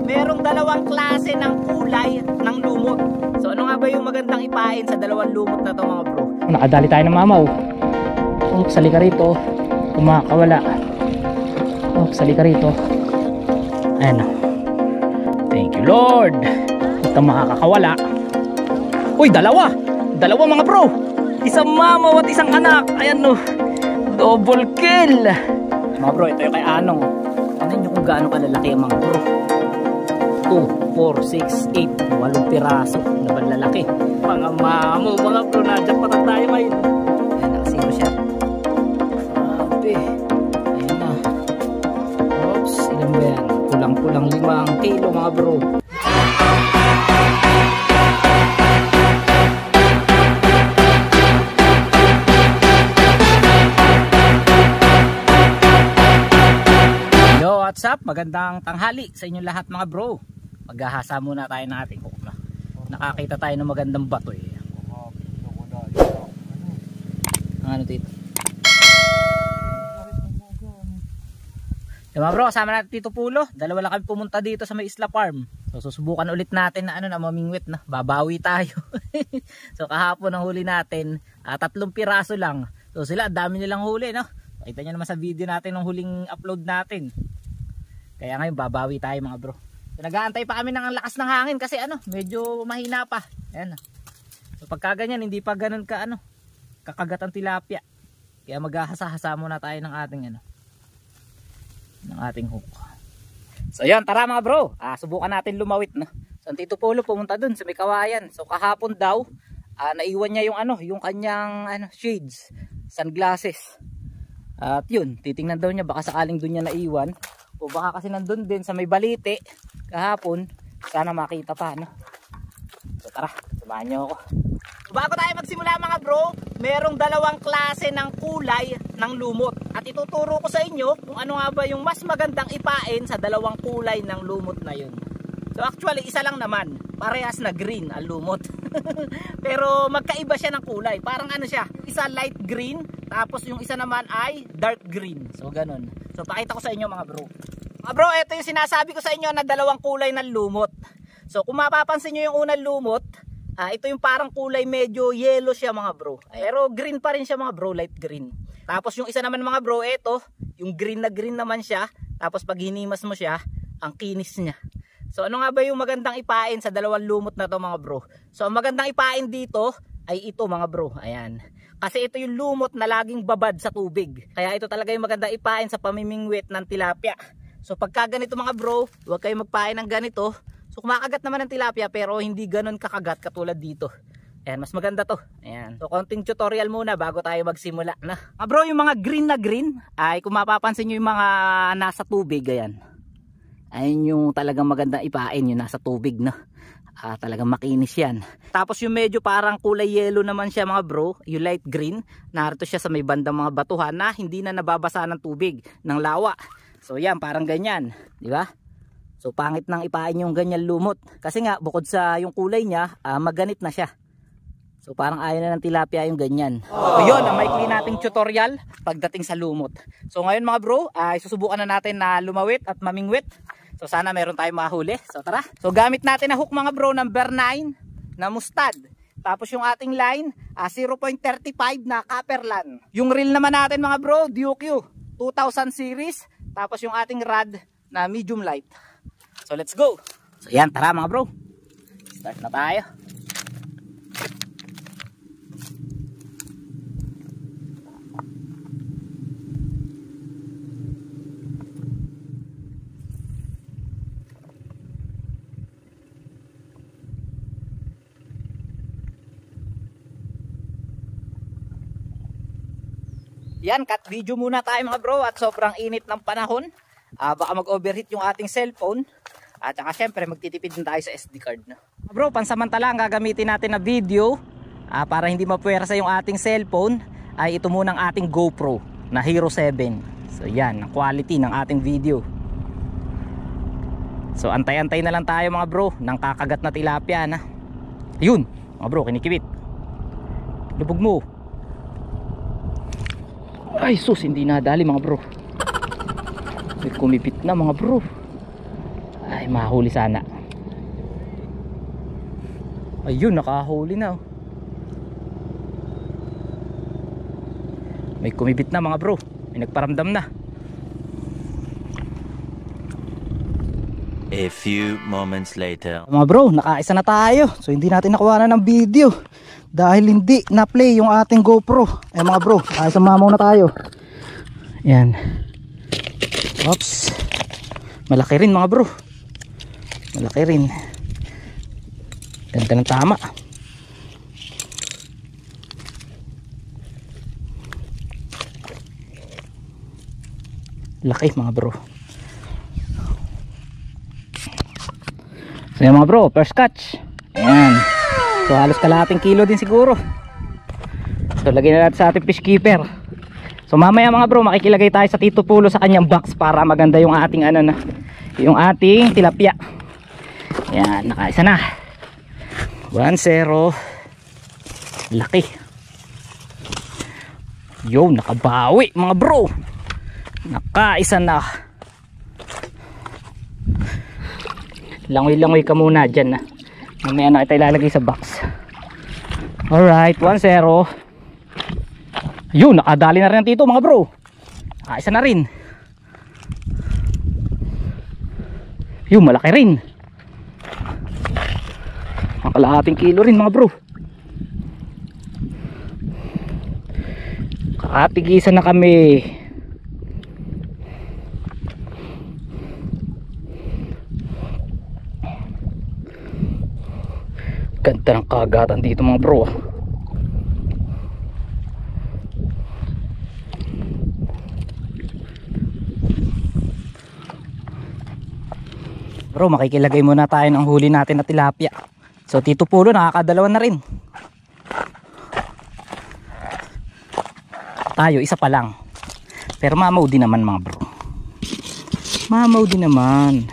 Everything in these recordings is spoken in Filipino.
merong dalawang klase ng kulay ng lumot. So ano nga ba yung magandang ipain sa dalawang lumot na to mga bro? Nakadali tayo ng mamaw. Oh, sali ka rito. Kumakawala. Oh, sali ka rito. Ayan. Thank you Lord. Ito makakakawala. Uy, dalawa. Dalawa mga bro. Isang mamaw at isang anak. Ayan no. Double kill. Mga bro, ito yung kay Anong. Ano nyo kung gaano kalalaki ang mga bro? 2, 4, 6, 8, 8 piraso. Nabalalaki. Mga mamaw mga bro. Nadyak pa tayo ngayon. Ayan, nakasiro siya. Grabe. Ayan na. Oops, ilan ba yan? Kulang-kulang 5 kilo mga bro. What's up? Magandang tanghali sa inyong lahat mga bro. Maghahasa muna tayo ng ating hook na. Nakakita tayo ng magandang bato eh. Ang ano dito? Mga bro, kasama natin Tito Pulo. Dalawa lang kami pumunta dito sa may Isla Farm. So susubukan ulit natin na mamingwit na. Babawi tayo. So kahapon ang huli natin 3 piraso lang. So sila, dami nilang huli no. Kita nyo naman sa video natin ng huling upload natin. Kaya ngayon babawi tayo mga bro. So, nag-aantay pa kami ng lakas ng hangin kasi medyo mahina pa. Ayan. So pagka ganyan hindi pa ganun ka kakagat ang tilapia. Kaya maghahasa-hasa muna tayo ng ating ng ating hook. So ayan, tara mga bro. Subukan natin lumawit no. So Tito Polo pumunta dun sa may kawayan. So kahapon daw naiwan niya yung yung kanyang shades, sunglasses. At yun, titingnan daw niya baka sakaling dun niya naiwan. O baka kasi nandun din sa may balite kahapon. Sana makita pa So tara, samahan niyo ako. Bago tayo magsimula mga bro, merong dalawang klase ng kulay ng lumot. At ituturo ko sa inyo kung ano nga ba yung mas magandang ipain sa dalawang kulay ng lumot na yun. So actually isa lang naman, parehas na green ang lumot. Pero magkaiba siya ng kulay. Parang siya, isa light green, tapos yung isa naman ay dark green. So ganun. So pakita ko sa inyo mga bro. Mga bro, ito yung sinasabi ko sa inyo na dalawang kulay ng lumot. So kung mapapansin nyo yung unang lumot, ito yung parang kulay medyo yellow siya mga bro. Pero green pa rin siya mga bro, light green. Tapos yung isa naman mga bro, ito, yung green na green naman siya. Tapos pag hinimas mo siya, ang kinis niya. So ano nga ba yung magandang ipain sa dalawang lumot na to mga bro? So ang magandang ipain dito ay ito mga bro. Ayan. Kasi ito yung lumot na laging babad sa tubig. Kaya ito talaga yung magandang ipain sa pamimingwit ng tilapia. So pagka ganito mga bro, huwag kayong magpain ng ganito. So kumakagat naman ng tilapia pero hindi ganun kakagat katulad dito. Ayan, mas maganda to. Ayan. So konting tutorial muna bago tayo magsimula na. Mga bro, yung mga green na green ay kung mapapansin nyo yung mga nasa tubig. Ayan. Ayun yung talagang magandang ipain, yung nasa tubig na. Talagang makinis yan. Tapos yung medyo parang kulay yellow naman siya mga bro, yung light green, narito siya sa may bandang mga batuhan na hindi na nababasa ng tubig, ng lawa. So yan, parang ganyan, di ba? So pangit nang ipain yung ganyan lumot. Kasi nga bukod sa yung kulay niya, maganit na siya. So parang ayaw na ng tilapia yung ganyan. So yun, ang maikli nating tutorial pagdating sa lumot. So ngayon mga bro, susubukan na natin na lumawit at mamingwit. So sana meron tayong mahuli. So tara. So gamit natin na hook mga bro, number 9 na mustad. Tapos yung ating line, 0.35 na Copperland. Yung reel naman natin mga bro, DUQ 2000 series. Tapos yung ating rod na medium light. So let's go. So yan, tara mga bro. Start na tayo. Yan, cut video muna tayo mga bro at sobrang init ng panahon. Baka mag-overheat yung ating cellphone. At saka syempre magtitipid din tayo sa SD card na. Bro, pansamantala ang gagamitin natin na video para hindi mapuwersa yung ating cellphone ay ito muna ang ating GoPro na Hero 7. So yan, ang quality ng ating video. So antay-antay na lang tayo mga bro ng kakagat na tilapia na. Yun, mga bro, kinikibit. Lubog mo. Ay sus, hindi nadali mga bro. May kumipit na mga bro. Ay mahuli sana. Ayun, nakahuli na oh. May kumibit na mga bro, may nagparamdam na. A few moments later. Mga bro, nakaisa na tayo. So hindi natin nakuha na ng video dahil hindi na-play yung ating GoPro. Mga bro, nakaisa mamaw na tayo. Yan. Oops. Malaki rin mga bro. Malaki rin. Ganda ng tama. Laki mga bro. So yan mga bro, first catch. Ayan. So halos kalahating kilo din siguro. So lagyan na natin sa ating fish keeper. So mamaya mga bro, makikilagay tayo sa Tito Pulo sa kanyang box para maganda yung ating ano na, yung ating tilapia. Ayan, nakaisa na. 1-0. Laki. Yo, nakabawi mga bro. Nakaisa na. Langoy-langoy ka muna dyan na. Mamaya na kita ilalagay sa box. Alright, 1-0. Yun, nakadali na rin ang Tito mga bro. Isa na rin. Yun, malaki rin. Ang kalahating kilo rin mga bro. Kakatigisan na kami. Ganda ng kagatan dito mga bro. Bro, makikilagay muna tayo ng huli natin na tilapia. So Tito Pulo, nakakadalawa na rin. Tayo, isa pa lang. Pero mamaw din naman mga bro. Mamaw din naman.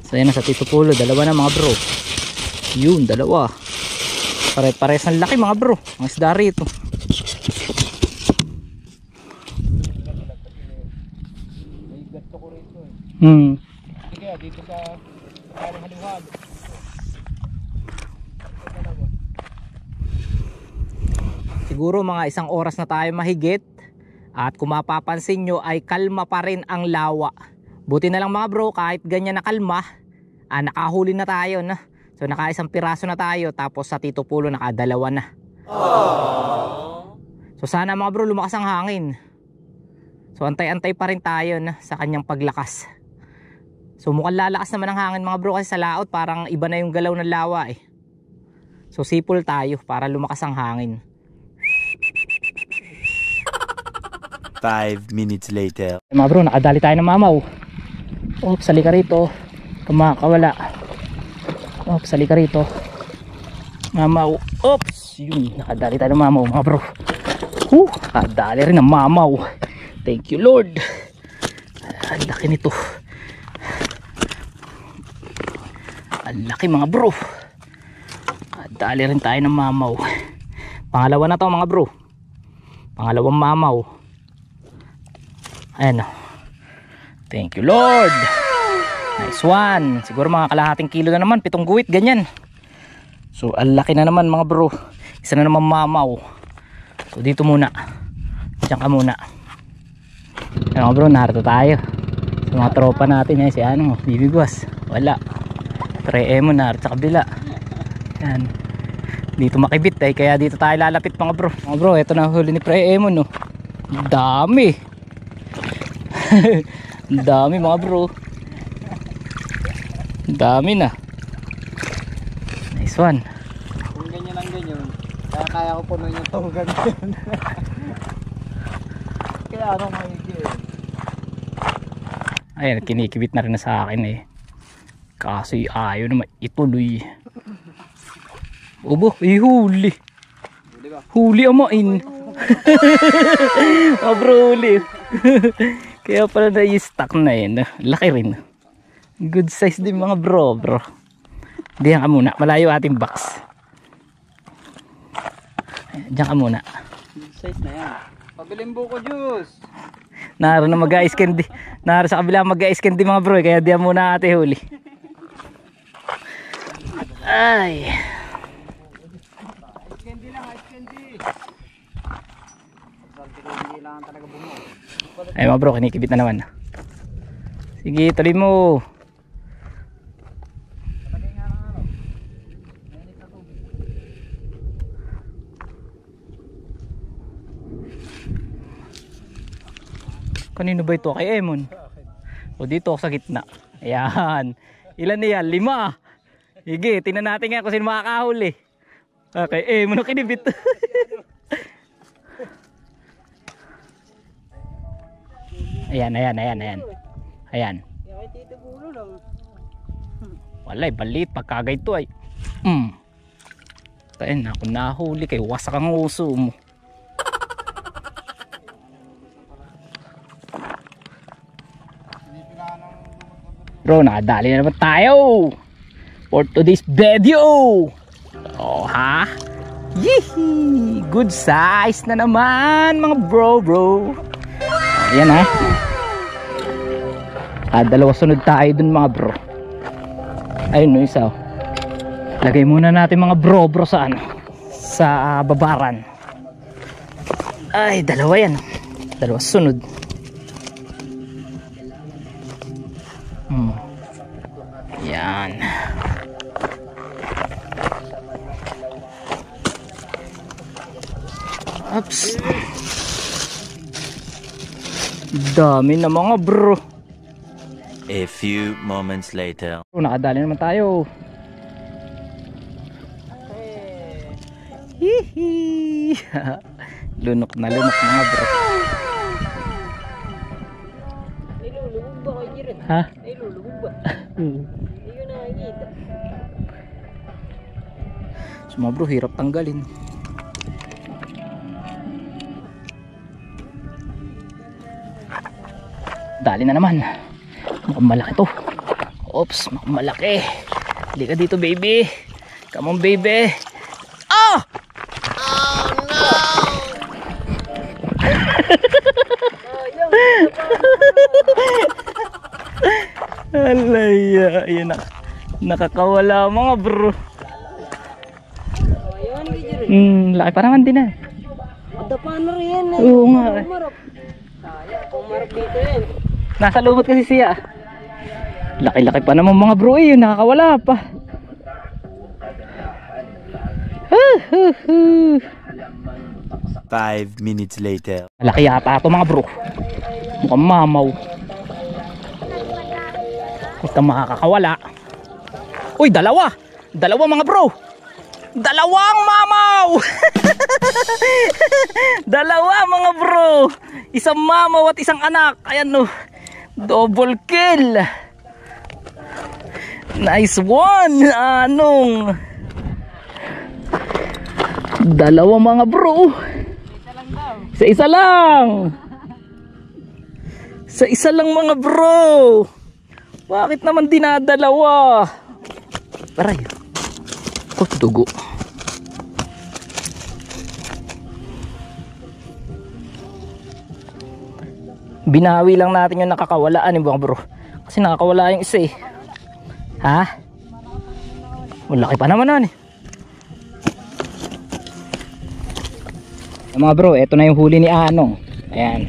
So yan na sa Tito Pulo, dalawa na mga bro. Yun, dalawa. Pare-pares ng laki mga bro. Ang isda rito. Kaya dito sa haliwag. Siguro mga 1 oras na tayo mahigit. At kung mapapansin nyo ay kalma pa rin ang lawa. Buti na lang mga bro, kahit ganyan na kalma, nakahuli na tayo na. So naka-1 piraso na tayo, tapos sa Tito Pulo nakadalawa na. Aww. So sana mga bro lumakas ang hangin. So antay-antay pa rin tayo na sa kanyang paglakas. So mukhang lalakas naman ang hangin mga bro kasi sa laot parang iba na yung galaw ng lawa eh. So sipol tayo para lumakas ang hangin. 5 minutes later. Mga bro, nakadali tayo ng mamaw. Oops, salika rito. Kumakawala. Oops, salika rito. Mamaw. Oops, yun, nakadali tayo ng mamaw mga bro. Nakadali rin ng mamaw. Thank you Lord. Ang laki nito. Ang laki mga bro. Nakadali rin tayo ng mamaw. Pangalawa na to mga bro. Pangalawang mamaw. Ayan o. Thank you Lord. Nice one. Siguro mga kalahating kilo na naman. 7 guwit ganyan. So ang laki na naman mga bro. Isa na naman mamaw. So dito muna. Diyan ka muna. Ayan mga bro, narito tayo sa mga tropa natin. Ayan si ano, bibigwas. Wala. Pre-emo narito sa kabila. Ayan. Dito makibit eh. Kaya dito tayo lalapit mga bro. Mga bro, ito na huli ni Pre-emo no. Dami. Dami mga bro. Dami na. Nice one. Kung ganyan lang ganyan, kaya ko puno yung tugan yun. Kaya ano mahigit. Ayan, kinikibit na rin na sa akin eh. Kasi ayaw naman ituloy. Ubo, ihuli. Huli amain. Oh bro, huli. Kaya pala na-i-stack na yun. Laki rin. Good size din mga bro. Diyan ka muna. Malayo ating box. Diyan ka muna. Good size na yan. Pabiling buko juice. Naroon na mag-ice candy. Naroon sa kabila mag-ice candy mga bro. Kaya diyan muna ate huli. Ay. Ay mga bro, kinikibit na naman. Sige, tuloy mo. Kanino ba ito? Kay Emon. O dito ako sa gitna. Ayan. Ilan na yan? 5. Sige, tingnan natin nga kung sino makakahuli. Okay, Emon ang kinibit. Ayan. Ayan. Walay, balit. Pagkagay ito ay. Tayo na, kung nahuli kayo, wasak ang uso mo. Bro, nakadali na naman tayo for today's video. Oh ha? Yee! Good size na naman mga bro. Ayan ha. Dalawa sunod tayo dun mga bro. Ayun no, isa. Lagay muna natin mga bro sa ano, sa babaran. Ay, dalawa yan. Dalawa sunod. Yan. Oops. Dami na mga bro. A few moments later. Nakadali naman tayo. Hihi. Lunok na mga bro. Nilulubog ba kayo rin? Ha? Nilulubog ba? Hindi ko nakikita. So mga bro, hirap tanggalin. Dali na naman. Mukhang malaki to. Oops, mukhang malaki. Hindi ka dito baby. Come on baby. Oh! Oh no! Alaya, ayun na. Nakakawala mga bro. Laki pa naman din eh. Madapa na rin eh. Oo nga eh. Pumarap dito yan. Nasa lumot kasi siya. Laki-laki pa naman mga bro eh. Nakakawala pa. 5 minutes later. Malaki yata ito mga bro. Mukhang mamaw. Huwag kang makakawala. Uy, dalawa mga bro. Dalawang mamaw. Dalawa mga bro. Isang mamaw at isang anak. Ayan no. Double kill. Nice one. Anong dalawa mga bro. Isa lang. Sa isa lang mga bro. Bakit naman dinadalawa? Aray. Oh, dugo. Binawi lang natin yung nakakawalaan mga bro. Kasi nakakawala yung isa eh. Ha? Malaki pa naman nun eh. Mga bro, eto na yung huli ni Anong. Ayan.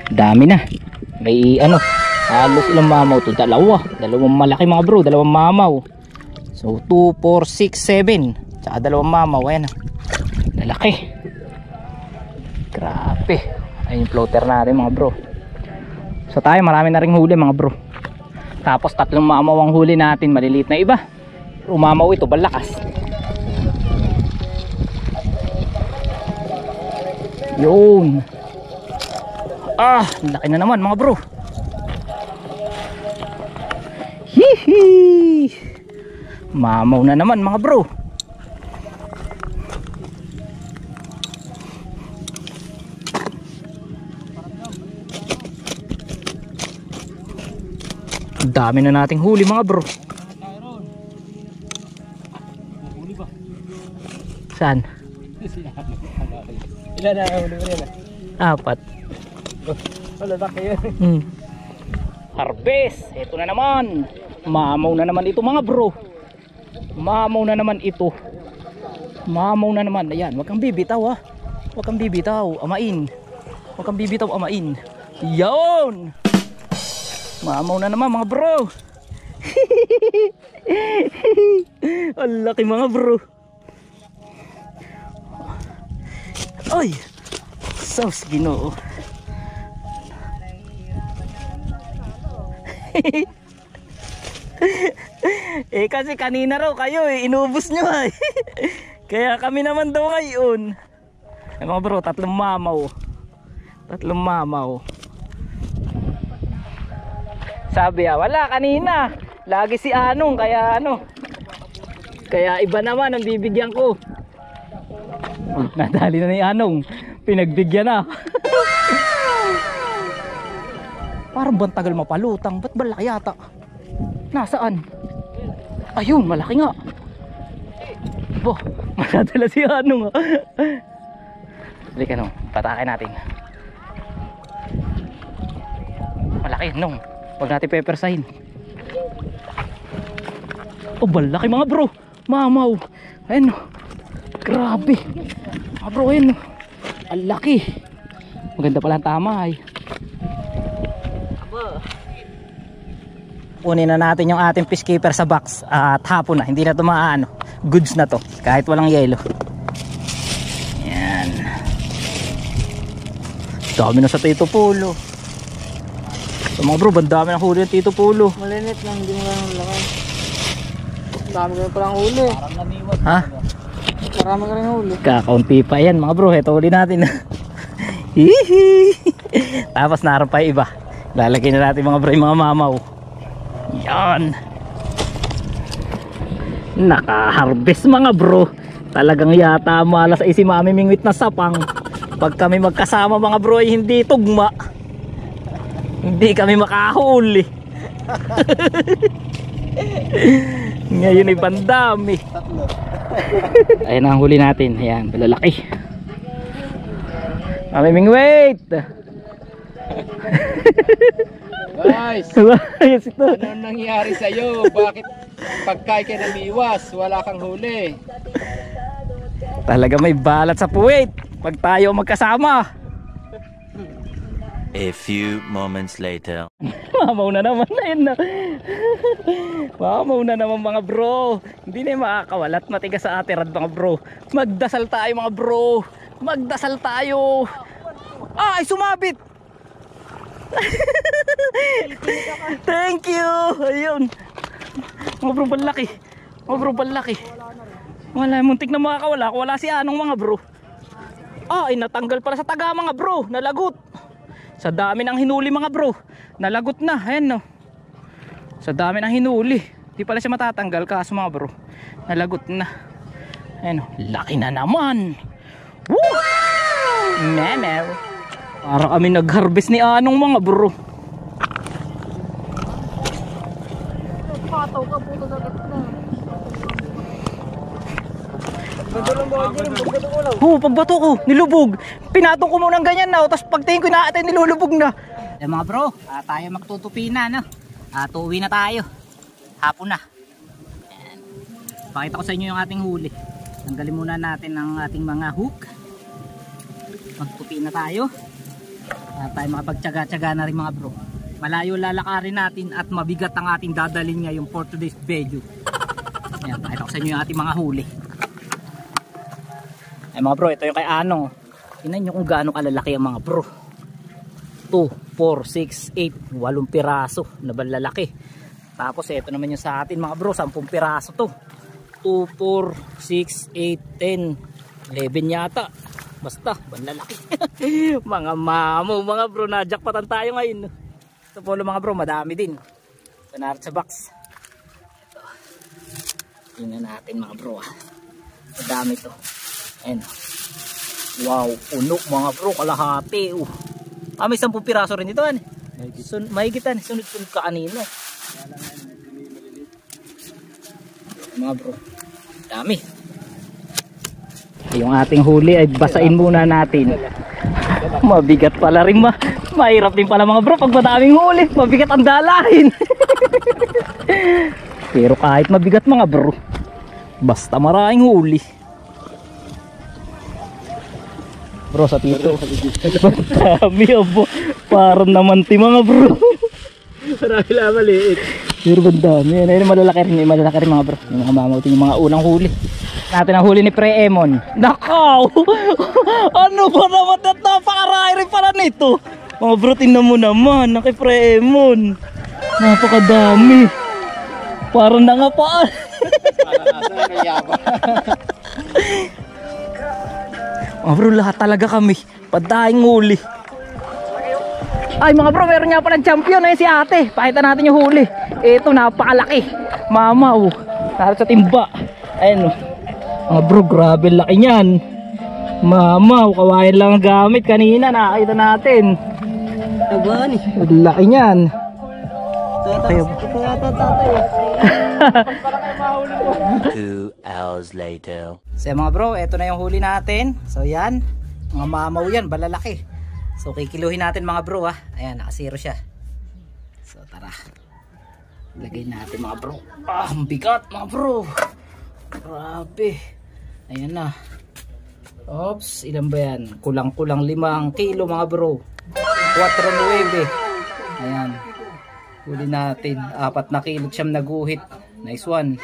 Dami na. May ano, halos ilang mamaw to. Dalawang malaki mga bro. Dalawang mamaw. So 2, 4, 6, 7. Tsaka dalawang mamaw. Ayan. Lalaki. Grabe. Ayun yung floater natin mga bro. So tayo marami na ring huli mga bro. Tapos 3 mamaw ang huli natin. Maliliit na iba. Umamaw ito, balakas. Yun. Laki na naman mga bro. Hihi. Mamaw na naman mga bro. Dami na nating huli mga bro. Saan? Ilan na huli mo yan? 4. Wala na kayo. Harvest. Ito na naman. Mamaw na naman ito mga bro. Mamaw na naman ito. Mamaw na naman. Ayan, wag kang bibitaw ha. Wag kang bibitaw, amain. Wag kang bibitaw, amain. Yan. Mamaw na naman mga bro. Ang laki mga bro. Ay, sauce Ginoo. Eh kasi kanina raw kayo inubos nyo ay. Kaya kami naman daw ngayon. Eh mga bro, tatlong mamaw. Tatlong mamaw. Sabi wala kanina. Lagi si Anong kaya kaya iba naman ang bibigyan ko. Nadali na ni Anong. Pinagbigyan na. Parang bantagal mapalutang. Ba't malaki yata? Nasaan? Ayun, malaki nga. Bo, masadala si Anong. Halika Nong, patakin natin. Malaki Nong. Huwag natin pepersahin. Oh, malaki mga bro. Mamaw. Ayun. Grabe. Mga bro, ayun. Ang laki. Maganda pala ang tamay. Kunin na natin yung ating fish keeper sa box. At hapon na. Hindi na ito maano. Goods na to. Kahit walang yelo. Yan. Dami na sa Tito Polo. So mga bro, bandami ng huli ng Tito Polo. Malinit lang, hindi mo lang lakay. Dami ka palang huli. Ha? Marami ka rin huli. Kakaunti pa yan mga bro. Ito huli natin. Hihi. Tapos naroon pa yung iba. Lalagay na natin mga bro yung mga mamaw. Yan. Naka-harvest mga bro. Talagang yata malas ay si Mami Mingwit na sapang. Pag kami magkasama mga bro ay hindi tugma. Hindi kami makahuli. Ngayon ay pandami. Ayan ang huli natin. Ayan, malalaki. Mami Mingwit. Guys, Ayos ito. ano nangyari sa'yo? Bakit pagkain ka namiwas, wala kang huli? Talaga may balat sa puwit pag tayo magkasama. A few moments later. Mamaw na naman. Ayun na. Mamaw na naman mga bro. Hindi na yung makakawalat. Matigas sa atirad mga bro. Magdasal tayo mga bro. Magdasal tayo. Ay sumabit. Thank you. Ayun. Mga bro balaki. Mga bro balaki. Wala, muntik na makakawala. Wala si Anong mga bro. Ay natanggal pala sa taga mga bro. Nalagot. Sa dami ng hinuli mga bro. Nalagot na. Ayan no. Sa dami ng hinuli. Di pala siya matatanggal kaso mga bro. Nalagot na. Ayan no. Laki na naman. Woo! Memew. Para kami nag-harvest ni Anong mga bro. Pataw ka puto sa gitna. Pagbato ko, nilubog. Pinatong ko muna ng ganyan na. Tapos pagtingin ko na ate, nilulubog na. Mga bro, tayo magtutupi na no. Uuwi na tayo. Hapon na. Ayan. Pakita ko sa inyo yung ating huli. Tanggalin muna natin ang ating mga hook. Magtupi na tayo. Tayo makapagtyaga-tyaga na rin mga bro. Malayo lalakarin natin at mabigat ang ating dadalhin ngayon for today's video. Ayan, pakita ko sa inyo yung ating mga huli. Ay mga bro, ito yung kay Anong. Tingnan nyo kung gaano kalalaki ang mga bro. 2, 4, 6, 8, 8 piraso na balalaki. Tapos ito naman yung sa atin mga bro, 10 piraso to. 2, 4, 6, 8, 10, 11 yata. Basta, balalaki. Mga mamo, mga bro, na-jackpotan tayo ngayon. Ito po mga bro, madami din. Panarat sa box. Ito. Tingnan natin mga bro. Madami to. Ayan. Wow, puno mga bro, kalahati. May 10 piraso rin dito. Mahigitan, sunod-sunod ka kanina. Mga bro, dami. Yung ating huli ay basain muna natin. Mabigat pala rin mahirap din pala mga bro pag madaming huli. Mabigat ang dalahin. Pero kahit mabigat mga bro, Basta maraming huli. Bro, sa tito. Dami abo. Parang namanti mga bro. Marami lang maliit. Pero bandami. Ayun, malalaki rin mga bro. Yung mga mamautin, yung mga unang huli. Natin ang huli ni Pre Emon. Nakaw! Ano ba naman? Napakarami rin pala nito. Mga bro, tingnan mo naman. Naki Pre Emon. Napakadami. Parang nangapaan. Mga bro, lahat talaga kami. Padaing huli. Ay mga bro, meron nga palang champion na si ate. Pakita natin yung huli. Ito, napakalaki. Mamaw. Narito sa timba. Ayun. Mga bro, grabe laki niyan. Mamaw, kawayan lang ang gamit. Kanina nakakita natin. Aba ni. Laki niyan. Ito yata tatay. 2 hours later. So mga bro, eto na yung huli natin. So yan, mga mamaw yan, balalaki. So kikiluhin natin mga bro ha. Ayan, nakasiro siya. So tara, lagay natin mga bro. Ah, ang bigat mga bro. Grabe. Ayan na. Oops, ilan ba yan? Kulang-kulang 5 kilo mga bro. 4.9. Ayan. Huli natin. 4 na kilo siyang naguhit. Nice one.